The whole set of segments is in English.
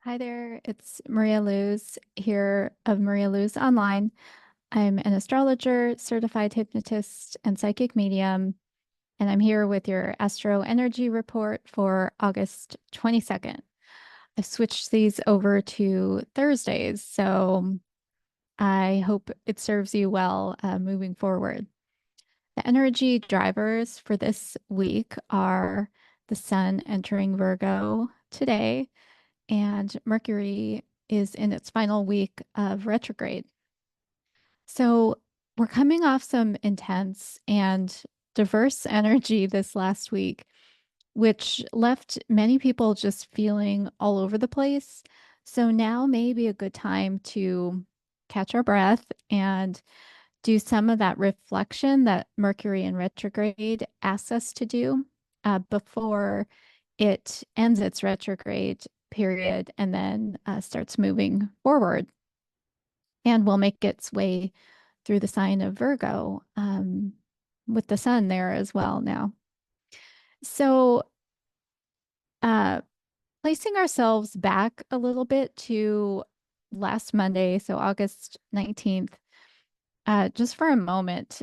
Hi there, it's Maria Luz here of Maria Luz Online. I'm an astrologer, certified hypnotist, and psychic medium, and I'm here with your Astro energy report for August 22nd. I've switched these over to Thursdays, so I hope it serves you well moving forward. The energy drivers for this week are the Sun entering Virgo today, and Mercury is in its final week of retrograde. So we're coming off some intense and diverse energy this last week, which left many people just feeling all over the place. So now may be a good time to catch our breath and do some of that reflection that Mercury in retrograde asks us to do before it ends its retrograde period and then starts moving forward and will make its way through the sign of Virgo with the sun there as well now. So, uh, placing ourselves back a little bit to last Monday, so August 19th, just for a moment,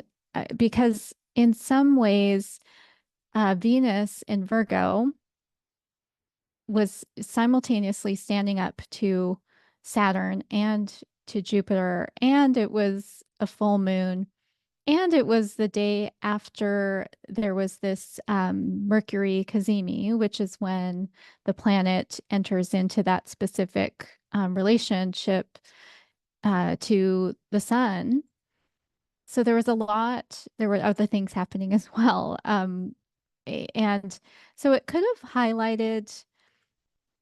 because in some ways, Venus in Virgo was simultaneously standing up to Saturn and to Jupiter, and it was a full moon. And it was the day after there was this Mercury cazimi, which is when the planet enters into that specific relationship to the sun. So there was a lot, there were other things happening as well. And so it could have highlighted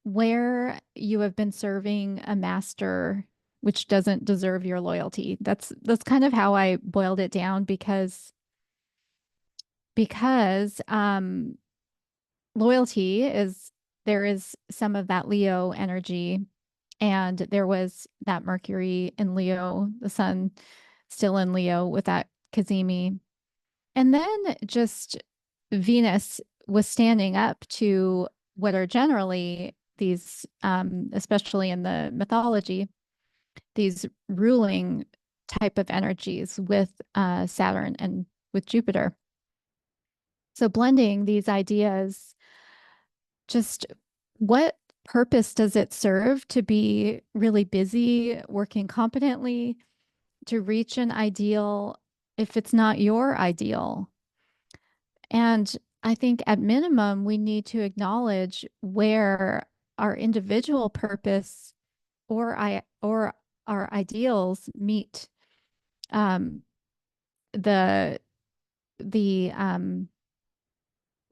where you have been serving a master which doesn't deserve your loyalty. That's kind of how I boiled it down because loyalty is there is some of that Leo energy, and there was that Mercury in Leo, the sun still in Leo with that Kazemi. And then just Venus was standing up to what are generally these, especially in the mythology, these ruling type of energies with Saturn and with Jupiter. So blending these ideas, just what purpose does it serve to be really busy, working competently, to reach an ideal if it's not your ideal? And I think at minimum, we need to acknowledge where our individual purpose or our ideals meet um, the the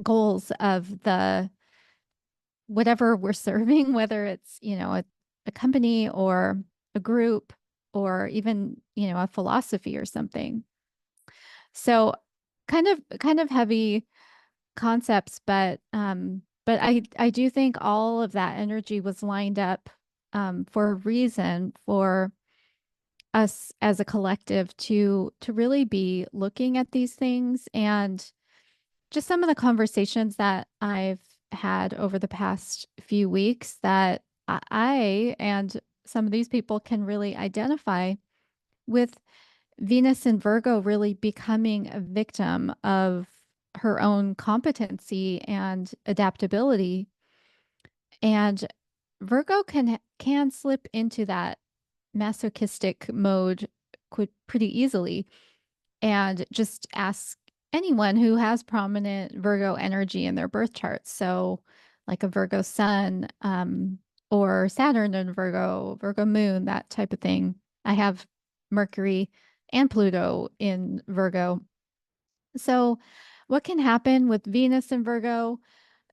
goals of the whatever we're serving, whether it's a company or a group or even a philosophy or something. So kind of heavy concepts, but I do think all of that energy was lined up for a reason for us as a collective to really be looking at these things. And just some of the conversations that I've had over the past few weeks that I and some of these people can really identify with Venus in Virgo really becoming a victim of her own competency and adaptability. And Virgo can slip into that masochistic mode pretty easily, and just ask anyone who has prominent Virgo energy in their birth chart. So, like a Virgo sun or Saturn in Virgo, Virgo moon, that type of thing. I have Mercury and Pluto in Virgo. So, what can happen with Venus in Virgo?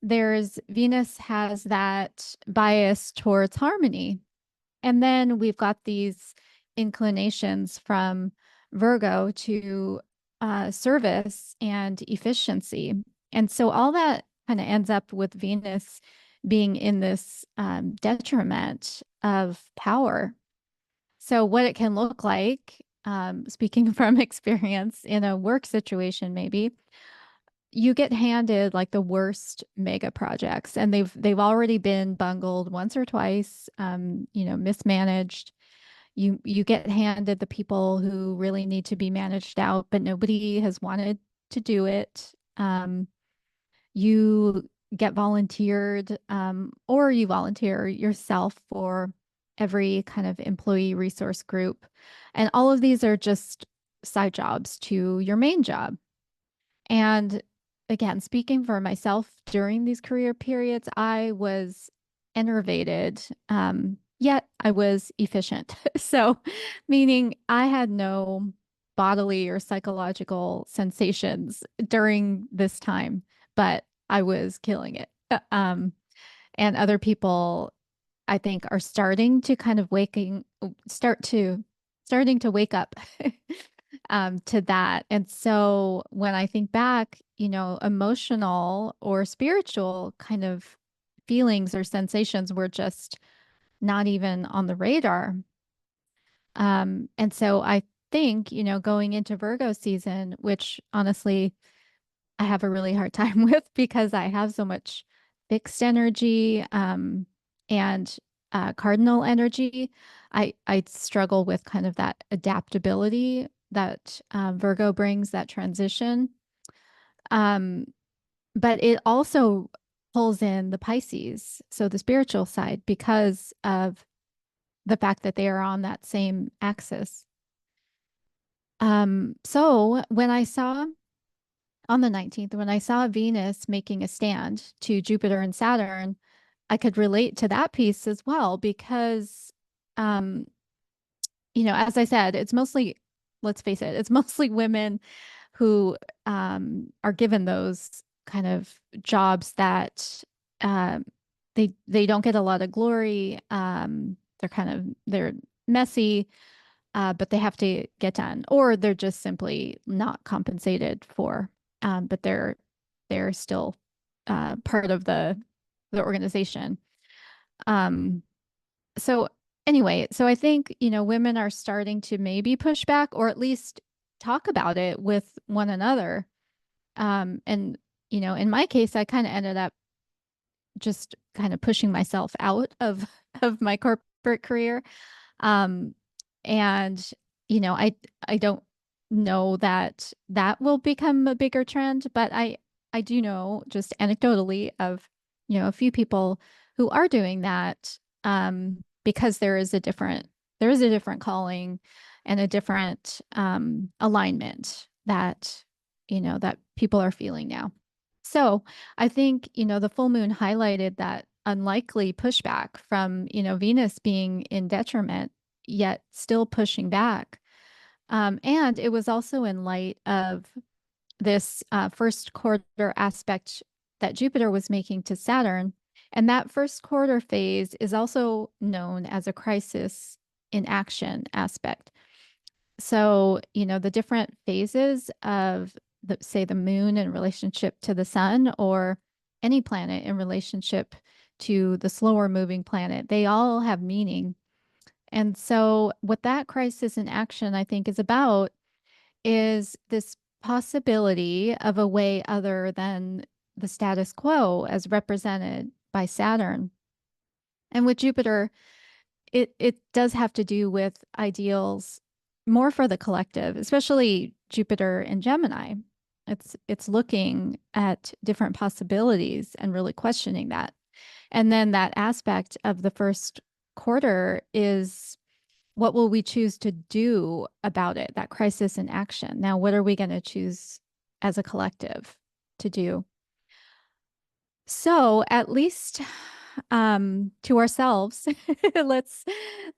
Venus has that bias towards harmony. And then we've got these inclinations from Virgo to service and efficiency. And so all that kind of ends up with Venus being in this detriment of power. So, what it can look like, speaking from experience in a work situation, maybe, you get handed like the worst mega projects, and they've already been bungled once or twice, mismanaged. You get handed the people who really need to be managed out, but nobody has wanted to do it. You get volunteered, or you volunteer yourself for every kind of employee resource group. And all of these are just side jobs to your main job. And again, speaking for myself during these career periods, I was enervated, yet I was efficient. So, meaning I had no bodily or psychological sensations during this time, but I was killing it. And other people, I think, are starting to kind of starting to wake up to that. And so when I think back, emotional or spiritual kind of feelings or sensations were just not even on the radar. And so I think, going into Virgo season, which honestly I have a really hard time with because I have so much fixed energy, and cardinal energy. I struggle with kind of that adaptability that Virgo brings, that transition. Um, but it also pulls in the Pisces, so the spiritual side, because of the fact that they are on that same axis. So when I saw on the 19th, when I saw Venus making a stand to Jupiter and Saturn, I could relate to that piece as well because, um, as I said, it's mostly, let's face it, it's mostly women who are given those kind of jobs that um, they don't get a lot of glory. They're messy, but they have to get done, or they're just simply not compensated for. But they're still part of the organization. Um, so anyway, so I think, women are starting to maybe push back or at least talk about it with one another. And in my case, I kind of ended up just kind of pushing myself out of of my corporate career. Um, and I don't know that that will become a bigger trend, but I do know just anecdotally of a few people who are doing that, because there is a different calling and a different alignment that that people are feeling now. So I think, the full moon highlighted that unlikely pushback from, Venus being in detriment, yet still pushing back. And it was also in light of this first quarter aspect that Jupiter was making to Saturn. And that first quarter phase is also known as a crisis in action aspect. So, the different phases of say the moon in relationship to the sun, or any planet in relationship to the slower moving planet, they all have meaning. And so what that crisis in action, I think, is about is this possibility of a way other than the status quo as represented by Saturn. And with Jupiter, it does have to do with ideals more for the collective, especially Jupiter and Gemini. It's looking at different possibilities and really questioning that. And then that aspect of the first quarter is, what will we choose to do about it? That crisis in action. Now, what are we going to choose as a collective to do? So at least, to ourselves, let's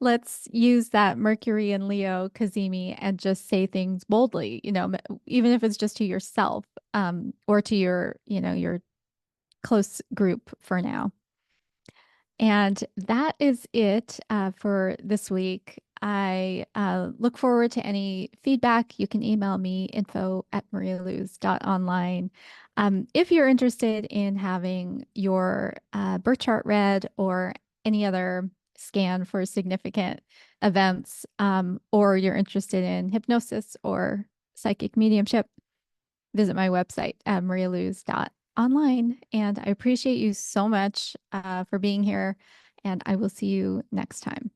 let's use that Mercury and Leo Kazemi and just say things boldly, even if it's just to yourself, or to your close group for now. And that is it for this week. I look forward to any feedback. You can email me info@marialuz.online. If you're interested in having your birth chart read, or any other scan for significant events, or you're interested in hypnosis or psychic mediumship, visit my website at marialuz.online. And I appreciate you so much for being here. And I will see you next time.